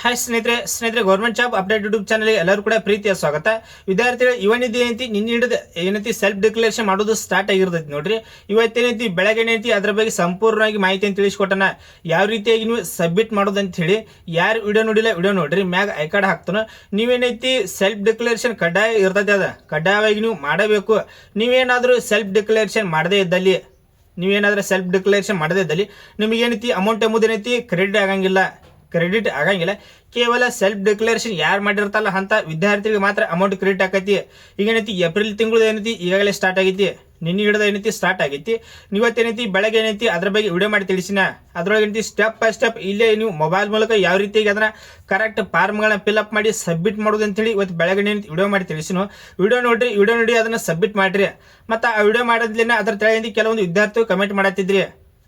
Hi ಸ್ನೇಹಿತರೆ government job update YouTube channel ಎಲ್ಲರೂ ಕೂಡ ಪ್ರೀತಿಯ ಸ್ವಾಗತ. ವಿದ್ಯಾರ್ಥಿಗಳು ಇವನಿದೆ ಏನೈತಿ ನಿನ್ನೆ ಹಿಡಿದು ಏನೈತಿ ಸೆಲ್ಫ್ ಡಿಕ್ಲರೇಷನ್ ಮಾಡೋದು ಸ್ಟಾರ್ಟ್ ಆಗಿರ್ತೈತಿ ನೋಡ್ರಿ. ಇವತ್ತೇನೈತಿ ಬೆಳಗ್ಗೆ ಏನೈತಿ ಅದ್ರ ಬಗ್ಗೆ ಸಂಪೂರ್ಣವಾಗಿ ಮಾಹಿತಿಯನ್ನು ತಿಳಿಸ್ಕೊಟ್ಟನ, ಯಾವ ರೀತಿಯಾಗಿ ನೀವು ಸಬ್ಮಿಟ್ ಮಾಡೋದು ಅಂತ ಹೇಳಿ. ಯಾರು ವಿಡಿಯೋ ನೋಡಿಲ್ಲ ವಿಡಿಯೋ ನೋಡ್ರಿ, ಮ್ಯಾಗ ಐ ಕಾರ್ಡ್ ಹಾಕ್ತಾನ. ನೀವೇನೈತಿ ಸೆಲ್ಫ್ ಡಿಕ್ಲರೇಷನ್ ಕಡ್ಡಾಯ ಇರ್ತೈತಿ, ಅದ ಕಡ್ಡಾಯವಾಗಿ ನೀವು ಮಾಡಬೇಕು. ನೀವೇನಾದ್ರೂ ಸೆಲ್ಫ್ ಡಿಕ್ಲರೇಷನ್ ಮಾಡದೇ ಇದ್ದಲ್ಲಿ ನಿಮಗೇನೈತಿ ಅಮೌಂಟ್ ಎಂಬುದೇನೈತಿ ಕ್ರೆಡಿಟ್ ಆಗಂಗಿಲ್ಲ. ಕೇವಲ ಸೆಲ್ಫ್ ಡಿಕ್ಲರೇಷನ್ ಯಾರು ಮಾಡಿರ್ತಾರಲ್ಲ ಅಂತ ವಿದ್ಯಾರ್ಥಿಗಳಿಗೆ ಮಾತ್ರ ಅಮೌಂಟ್ ಕ್ರೆಡಿಟ್ ಆಕೈತಿ. ಈಗ ಏನೈತಿ ಏಪ್ರಿಲ್ ತಿಂಗಳು ಏನೈತಿ ಈಗಾಗಲೇ ಸ್ಟಾರ್ಟ್ ಆಗೈತಿ, ನಿನ್ನೆ ಹಿಡಿದ ಏನೈತಿ ಸ್ಟಾರ್ಟ್ ಆಗೈತಿ. ಇವತ್ತೇನೈತಿ ಬೆಳಗ್ಗೆ ಏನೈತಿ ಅದ್ರ ಬಗ್ಗೆ ವಿಡಿಯೋ ಮಾಡಿ ತಿಳಿಸಿನ. ಅದ್ರೊಳಗೆ ಏನೈತಿ ಸ್ಟೆಪ್ ಬೈ ಸ್ಟೆಪ್ ಇಲ್ಲೇ ನೀವು ಮೊಬೈಲ್ ಮೂಲಕ ಯಾವ ರೀತಿಯಾಗಿ ಅದನ್ನ ಕರೆಕ್ಟ್ ಫಾರ್ಮ್ಗಳನ್ನ ಫಿಲ್ಅಪ್ ಮಾಡಿ ಸಬ್ಮಿಟ್ ಮಾಡೋದು ಅಂತೇಳಿ ಇವತ್ತು ಬೆಳಗ್ಗೆ ಏನೈತಿ ವಿಡಿಯೋ ಮಾಡಿ ತಿಳಿಸಿನು. ವಿಡಿಯೋ ನೋಡಿ ಅದನ್ನ ಸಬ್ಮಿಟ್ ಮಾಡ್ರಿ. ಮತ್ತು ಆ ವಿಡಿಯೋ ಮಾಡೋದ್ಲೇನೆ ಅದ್ರ ತೆಳಗಿಂದ ಕೆಲವೊಂದು ವಿದ್ಯಾರ್ಥಿಗಳು ಕಮೆಂಟ್ ಮಾಡತ್ತಿದ್ರಿ.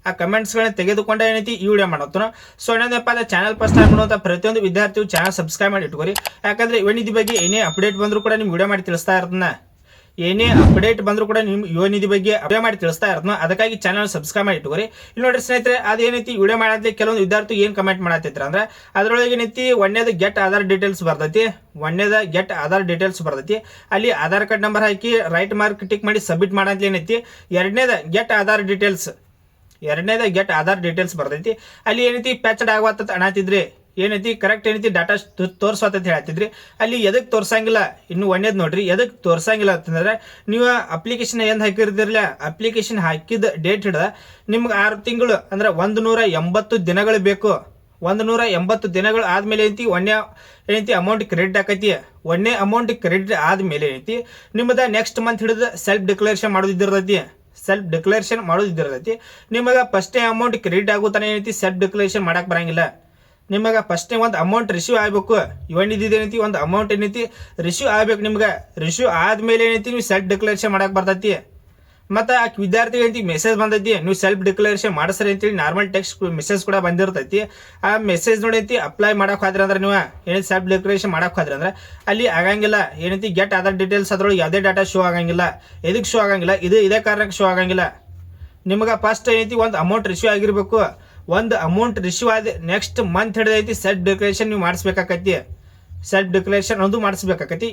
ಆ ಕಮೆಂಟ್ಸ್ಗಳನ್ನ ತೆಗೆದುಕೊಂಡ ಏನೈತಿ ಈ ವಿಡಿಯೋ ಮಾಡೋಣ. ಸೊ ಏನಂದಪ್ಪ ಅಂದ್ರೆ ಚಾನಲ್ ಫಸ್ಟ್ ಟೈಮ್ ನೋಡುವಂಥ ಪ್ರತಿಯೊಂದು ವಿದ್ಯಾರ್ಥಿಗಳು ಚಾನಲ್ ಸಬ್ಸ್ಕ್ರೈಬ್ ಮಾಡಿ ಇಟ್ಕೋರಿ. ಯಾಕಂದ್ರೆ ಯುವನಿಧಿ ಬಗ್ಗೆ ಏನೇ ಅಪ್ಡೇಟ್ ಬಂದರೂ ಕೂಡ ನಿಮ್ಗೆ ವಿಡಿಯೋ ಮಾಡಿ ತಿಳಿಸ್ತಾ ಇರ್ತನ. ಏನೇ ಅಪ್ಡೇಟ್ ಬಂದರೂ ಕೂಡ ನಿಮ್ ಯುವನಿಧಿ ಬಗ್ಗೆ ಅಪ್ಡೇಟ್ ಮಾಡಿ ತಿಳಿಸ್ತಾ ಇರ್ತನ. ಅದಕ್ಕಾಗಿ ಚಾನಲ್ ಸಬ್ಸ್ಕ್ರೈಬ್ ಮಾಡಿ ಇಟ್ಕೋರಿ. ಇಲ್ಲಿ ನೋಡ್ರಿ ಸ್ನೇಹಿತರೆ, ಅದೇನೈತಿ ವಿಡಿಯೋ ಮಾಡಲಿ ಕೆಲವೊಂದು ವಿದ್ಯಾರ್ಥಿ ಏನ್ ಕಮೆಂಟ್ ಮಾಡತ್ತಿದ್ರ ಅಂದ್ರೆ ಅದ್ರೊಳಗೆ ಏನೈತಿ ಒಂದೇದು ಗೆಟ್ ಆಧಾರ್ ಡೀಟೇಲ್ಸ್ ಬರ್ತೈತಿ. ಅಲ್ಲಿ ಆಧಾರ್ ಕಾರ್ಡ್ ನಂಬರ್ ಹಾಕಿ ರೈಟ್ ಮಾರ್ಕ್ ಟಿಕ್ ಮಾಡಿ ಸಬ್ಮಿಟ್ ಮಾಡಂತ ಏನೈತಿ. ಎರಡನೇದ ಗೆಟ್ ಆಧಾರ್ ಡೀಟೇಲ್ಸ್ ಬರ್ತೈತಿ. ಅಲ್ಲಿ ಏನೈತಿ ಪ್ಯಾಚಡ್ ಆಗವತ್ತ ಅನ್ನತಿದ್ರಿ, ಏನೈತಿ ಕರೆಕ್ಟ್ ಏನೈತಿ ಡಾಟಾ ತೋರ್ಸತ್ತ ಹೇಳ್ತಿದ್ರಿ. ಅಲ್ಲಿ ಎದಕ್ ತೋರ್ಸಂಗಿಲ್ಲ, ಇನ್ನು ಒಂದೇದ್ ನೋಡ್ರಿ, ಎದಕ್ ತೋರ್ಸಂಗಿಲ್ಲ ಅಂತಂದ್ರೆ ನೀವು ಅಪ್ಲಿಕೇಶನ್ ಏನ್ ಹಾಕಿರ್ತಿರ್ಲಿಲ್ಲ, ಅಪ್ಲಿಕೇಶನ್ ಹಾಕಿದ ಡೇಟ್ ಹಿಡಿದ ನಿಮ್ಗೆ 6 ತಿಂಗಳು ಅಂದ್ರೆ 180 ದಿನಗಳು ಬೇಕು. 180 ದಿನಗಳು ಆದ್ಮೇಲೆ ಏನೈತಿ ಅಮೌಂಟ್ ಕ್ರೆಡಿಟ್ ಆಕೈತಿ. ಒಂದೇ ಅಮೌಂಟ್ ಕ್ರೆಡಿಟ್ ಆದ್ಮೇಲೆ ಏನೈತಿ ನಿಮ್ಮದ ನೆಕ್ಸ್ಟ್ ಮಂತ್ ಹಿಡಿದ ಸೆಲ್ಫ್ ಡಿಕ್ಲರೇಷನ್ ಮಾಡೋದಿದ್ದಿರ್ತೈತಿ. ನಿಮಗೆ ಫಸ್ಟ್ ಅಮೌಂಟ್ ಕ್ರೆಡಿಟ್ ಆಗುತ್ತಾನೆ ಏನೈತಿ ಸೆಲ್ಫ್ ಡಿಕ್ಲರೇಷನ್ ಮಾಡಕ್ ಬರಂಗಿಲ್ಲ. ನಿಮಗೆ ಫಸ್ಟ್ ಒಂದು ಅಮೌಂಟ್ ರಿಸೀವ್ ಆಗಬೇಕು. ಏನೈತಿ ಒಂದು ಅಮೌಂಟ್ ಏನೈತಿ ರಿಸೀವ್ ಆಗ್ಬೇಕು. ನಿಮ್ಗೆ ರಿಸೀವ್ ಆದ್ಮೇಲೆ ಏನೈತಿ ನೀವು ಸೆಲ್ಫ್ ಡಿಕ್ಲರೇಷನ್ ಮಾಡಕ್ ಬರ್ತೈತಿ. ಮತ್ತು ಆ ವಿದ್ಯಾರ್ಥಿಗೆ ಏನೈತಿ ಮೆಸೇಜ್ ಬಂದೈತಿ, ನೀವು ಸೆಲ್ಫ್ ಡಿಕ್ಲರೇಷನ್ ಮಾಡಿಸ್ರಿ ಅಂತೇಳಿ ನಾರ್ಮಲ್ ಟೆಕ್ಸ್ಟ್ ಮೆಸೇಜ್ ಕೂಡ ಬಂದಿರ್ತೈತಿ. ಆ ಮೆಸೇಜ್ ನೋಡೈತಿ ಅಪ್ಲೈ ಮಾಡಕ್ ಹೋದ್ರಿ ಅಂದ್ರೆ ನೀವು ಏನೈತಿ ಸೆಲ್ಫ್ ಡಿಕ್ಲರೇಷನ್ ಮಾಡಕ್ ಹೋದ್ರಿ ಅಂದ್ರೆ ಅಲ್ಲಿ ಆಗಂಗಿಲ್ಲ. ಏನೈತಿ ಗೆಟ್ ಆಧಾರ್ ಡೀಟೇಲ್ಸ್ ಅದ್ರೊಳಗೆ ಯಾವುದೇ ಡಾಟಾ ಶೋ ಆಗಂಗಿಲ್ಲ. ಎದಕ್ಕೆ ಶೋ ಆಗಂಗಿಲ್ಲ, ಇದೇ ಕಾರಣಕ್ಕೆ ಶೋ ಆಗಂಗಿಲ್ಲ. ನಿಮ್ಗೆ ಫಸ್ಟ್ ಏನೈತಿ ಒಂದು ಅಮೌಂಟ್ ರಿಸೀವ್ ಆಗಿರ್ಬೇಕು. ಒಂದು ಅಮೌಂಟ್ ರಿಸೀವ್ ಆದ ನೆಕ್ಸ್ಟ್ ಮಂತ್ ಹಿಡಿದೈತಿ ಸೆಲ್ಫ್ ಡಿಕ್ಲರೇಷನ್ ನೀವು ಮಾಡಿಸ್ಬೇಕಾಕೈತಿ.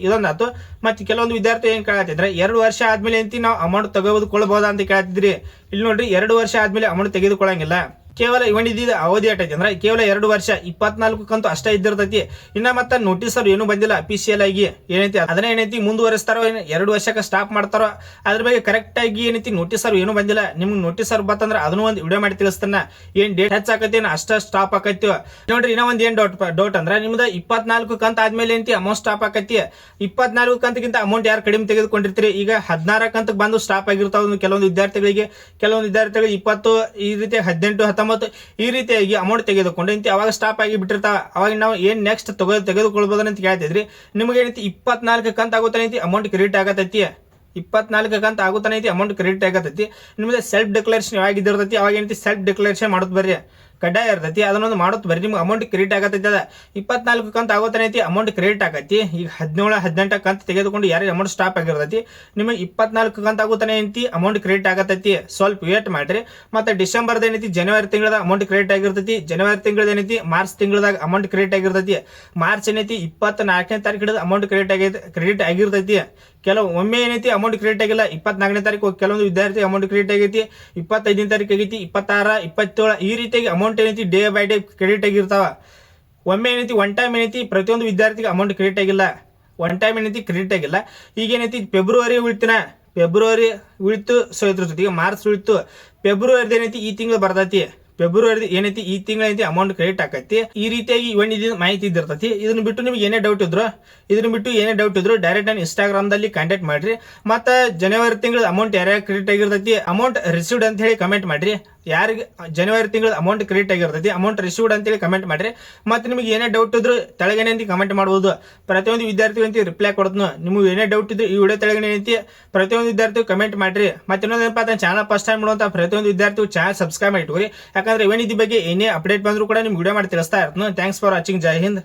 ಇದೊಂದಾತು. ಮತ್ತೆ ಕೆಲವೊಂದು ವಿದ್ಯಾರ್ಥಿ ಏನ್ ಕೇಳತ್ತಿದ್ರೆ 2 ವರ್ಷ ಆದ್ಮೇಲೆ ಏನೈತಿ ನಾವು ಅಮೌಂಟ್ ತೆಗೆದುಕೊಳ್ಬಹುದಾ ಅಂತ ಕೇಳ್ತಿದ್ರಿ. ಇಲ್ಲಿ ನೋಡ್ರಿ, 2 ವರ್ಷ ಆದ್ಮೇಲೆ ಅಮೌಂಟ್ ತೆಗೆದುಕೊಳ್ಳಂಗಿಲ್ಲ. ಕೇವಲ ಇವನಿದ ಅವಧಿ ಎಟ್ಟೈತಿ ಅಂದ್ರೆ ಕೇವಲ 2 ವರ್ಷ 24 ಕಂತು ಅಷ್ಟೇ ಇದ್ದಿರ್ತೈತಿ. ಇನ್ನ ಮತ್ತೆ ನೋಟಿಸ್ ಅವ್ರು ಏನು ಬಂದಿಲ್ಲ ಅಫಿಷಿಯಲ್ ಆಗಿ. ಏನೈತಿ ಅದನ್ನ ಏನೈತಿ ಮುಂದುವರಿಸ್ತಾರೋ 2 ವರ್ಷಕ್ಕೆ ಸ್ಟಾಪ್ ಮಾಡ್ತಾರೋ ಅದ್ರ ಬಗ್ಗೆ ಕರೆಕ್ಟ್ ಆಗಿ ಏನೈತಿ ನೋಟಿಸ್ ಅವ್ರು ಏನು ಬಂದಿಲ್ಲ. ನಿಮ್ಗೆ ನೋಟಿಸ್ ಅವ್ರು ಬತ್ತಂದ್ರೆ ಅದನ್ನು ಒಂದು ವಿಡಿಯೋ ಮಾಡಿ ತಿಳಿಸ್ತಾನ. ಏನ್ ಡೇಟ್ ಹೆಚ್ಚಾಕತಿ ಅಷ್ಟ ಸ್ಟಾಪ್ ಆಕೈತಿ ನೋಡ್ರಿ. ಇನ್ನ ಒಂದ್ ಏನ್ ಡೌಟ್ ಅಂದ್ರೆ ನಿಮ್ದು 24 ಕಂತ ಆದ್ಮೇಲೆ ಏನೈತಿ ಅಮೌಂಟ್ ಸ್ಟಾಪ್ ಆಕೈತಿ. 24 ಕಂತಕ್ಕಿಂತ ಅಮೌಂಟ್ ಯಾರು ಕಡಿಮೆ ತೆಗೆದುಕೊಂಡಿರ್ತೀರಿ. ಈಗ 16 ಕಂತಕ್ಕೆ ಬಂದು ಸ್ಟಾಪ್ ಆಗಿರ್ತಾವ ಕೆಲವೊಂದು ವಿದ್ಯಾರ್ಥಿಗಳಿಗೆ 20 ಈ ರೀತಿ 18 19 ಈ ರೀತಿಯಾಗಿ ಅಮೌಂಟ್ ತೆಗೆದುಕೊಂಡು ಅವಾಗ ಸ್ಟಾಪ್ ಆಗಿ ಬಿಟ್ಟಿರ್ತಾವ. ಅವಾಗ ನಾವು ಏನ್ ನೆಕ್ಸ್ಟ್ ತೆಗೆದುಕೊಳ್ಬೋದು ಅಂತ ಕೇಳ್ತಿದ್ರಿ. ನಿಮ್ಗೆ ಏನೈತಿ 24 ಕಂತ ಆಗುತ್ತಾನೈತಿ ಅಮೌಂಟ್ ಕ್ರೆಡಿಟ್ ಆಗತೈತಿ. 24 ಕಂತ ಆಗುತ್ತಾನೈತಿ ಅಮೌಂಟ್ ಕ್ರೆಡಿಟ್ ಆಗತೈತಿ. ನಿಮ್ಗೆ ಸೆಲ್ಫ್ ಡಿಕ್ಲರೇಷನ್ ಯಾವಾಗಿದ್ದಿರ್ತೈತಿ ಅವಾಗ ಏನೈತಿ ಸೆಲ್ಫ್ ಡಿಕ್ಲರೇಷನ್ ಮಾಡೋದು ಬರ್ರಿ, ಕಡ್ಡಾಯ ಇರ್ತೈತಿ. ಅದನ್ನೊಂದು ಮಾಡೋದು ಬರ್ರಿ, ನಿಮ್ಗೆ ಅಮೌಂಟ್ ಕ್ರೆಡಿಟ್ ಆಗತೈತಿ. ಅದ 24 ಕಂತ ಆಗುತ್ತಾನೈತಿ ಅಮೌಂಟ್ ಕ್ರೆಡಿಟ್ ಆಗೈತಿ. ಈಗ 17 18 ಕಂತ ತೆಗೆದುಕೊಂಡು ಯಾರಿಗೆ ಅಮೌಂಟ್ ಸ್ಟಾಪ್ ಆಗಿರ್ತೈತಿ ನಿಮಗೆ 24 ಕಂತ ಆಗುತ್ತಾನೆ ಏನೈತಿ ಅಮೌಂಟ್ ಕ್ರೆಡಿಟ್ ಆಗತೈತಿ. ಸ್ವಲ್ಪ ವೇಟ್ ಮಾಡ್ರಿ. ಮತ್ತೆ ಡಿಸೆಂಬರ್ದ ಏನೈತಿ ಜನವರಿ ತಿಂಗಳದಾಗ ಅಮೌಂಟ್ ಕ್ರೆಡಿಟ್ ಆಗಿರ್ತೈತಿ. ಜನವರಿ ತಿಂಗಳದ ಏನೈತಿ ಮಾರ್ಚ್ ತಿಂಗಳದಾಗ ಅಮೌಂಟ್ ಕ್ರೆಡಿಟ್ ಆಗಿರ್ತೈತಿ. ಮಾರ್ಚ್ ಏನೈತಿ 24ನೇ ತಾರೀಕು ಹಿಡಿದು ಅಮೌಂಟ್ ಕ್ರೆಡಿಟ್ ಆಗಿರ್ತೈತಿ. ಒಮ್ಮೆ ಏನೈತಿ ಅಮೌಂಟ್ ಕ್ರೆಡಿಟ್ ಆಗಿಲ್ಲ 24ನೇ ತಾರೀಕು ಕೆಲವೊಂದು ವಿದ್ಯಾರ್ಥಿ ಅಮೌಂಟ್ ಕ್ರೆಡಿಟ್ ಆಗೈತಿ. 25ನೇ ತಾರೀಕು ಆಗೈತಿ, 26 27 ಈ ರೀತಿಯಾಗಿ ಅಮೌಂಟ್ ಏನೈತಿ ಡೇ ಬೈ ಡೇ ಕ್ರೆಡಿಟ್ ಆಗಿರ್ತಾವ. ಒಮ್ಮೆ ಏನೈತಿ ಒನ್ ಟೈಮ್ ಏನೈತಿ ಪ್ರತಿಯೊಂದು ವಿದ್ಯಾರ್ಥಿಗೆ ಅಮೌಂಟ್ ಕ್ರೆಡಿಟ್ ಆಗಿಲ್ಲ. ಈಗ ಏನೈತಿ ಫೆಬ್ರವರಿ ಉಳಿತು, ಸೊ ಇದ್ರ ಜೊತೆಗೆ ಮಾರ್ಚ್ ಉಳಿತು. ಫೆಬ್ರವರಿದ ಏನೈತಿ ಈ ತಿಂಗಳು ಬರ್ತೈತಿ. ಫೆಬ್ರವರಿ ಏನೈತಿ ಈ ತಿಂಗಳ ಐತಿ ಅಮೌಂಟ್ ಕ್ರೆಡಿಟ್ ಆಕೈತಿ. ಈ ರೀತಿಯಾಗಿ ಇವನ್ ಮಾಹಿತಿ ಇದ್ದಿರ್ತೈತಿ. ಇದನ್ನ ಬಿಟ್ಟು ನಿಮ್ಗೆ ಏನೇ ಡೌಟ್ ಇದ್ರು ಡೈರೆಕ್ಟ್ ನಾನು ಇನ್ಸ್ಟಾಗ್ರಾಮ್ ದಲ್ಲಿ ಕಾಂಟ್ಯಾಕ್ಟ್ ಮಾಡ್ರಿ. ಮತ್ತೆ ಜನವರಿ ತಿಂಗಳ ಅಮೌಂಟ್ ಯಾರ್ಯಾರು ಕ್ರೆಡಿಟ್ ಆಗಿರ್ತೈತಿ ಅಮೌಂಟ್ ರಿಸೀವ್ಡ್ ಅಂತ ಹೇಳಿ ಕಮೆಂಟ್ ಮಾಡ್ರಿ. ಯಾರಿಗೆ ಜನವರಿ ತಿಂಗಳ ಅಮೌಂಟ್ ಕ್ರೆಡಿಟ್ ಆಗಿರ್ತೈತಿ ಅಮೌಂಟ್ ರಿಸೀವ್ಡ್ ಅಂತೇಳಿ ಕಮೆಂಟ್ ಮಾಡ್ರಿ. ಮತ್ತೆ ನಿಮ್ಗೆ ಏನೇ ಡೌಟ್ ಇದ್ರು ತೆಳಗನೆ ಅಂತ ಕಮೆಂಟ್ ಮಾಡ್ಬೋದು. ಪ್ರತಿಯೊಂದು ವಿದ್ಯಾರ್ಥಿ ರಿಪ್ಲೈ ಕೊಡ್ತೀನಿ. ನಿಮ್ಗೆ ಏನೇ ಡೌಟ್ ಇದ್ರು ಈ ವಿಡಿಯೋ ತೆಳಗನೆ ಐತಿ ಪ್ರತಿಯೊಂದು ವಿದ್ಯಾರ್ಥಿ ಕಮೆಂಟ್ ಮಾಡ್ರಿ. ಮತ್ತೆ ಇನ್ನೊಂದೇನಪ್ಪ ಚಾನಲ್ ಫಸ್ಟ್ ಟೈಮ್ ನೋಡುವಂತ ಪ್ರತಿಯೊಂದು ವಿದ್ಯಾರ್ಥಿ ಚಾನಲ್ ಸಬ್ಸ್ಕ್ರೈಬ್ ಮಾಡಿ ಇಟ್ಕೋರಿ. ಯಾಕಂದ್ರೆ ಇವನ್ ಇದ್ರ ಬಗ್ಗೆ ಏನೇ ಅಪ್ಡೇಟ್ ಬಂದ್ರು ಕೂಡ ನಿಮ್ಗೆ ವಿಡಿಯೋ ಮಾಡಿ ತಿಳಿಸ್ತಾ ಇರ್ತೀನಿ. Thanks for watching. Jai Hind.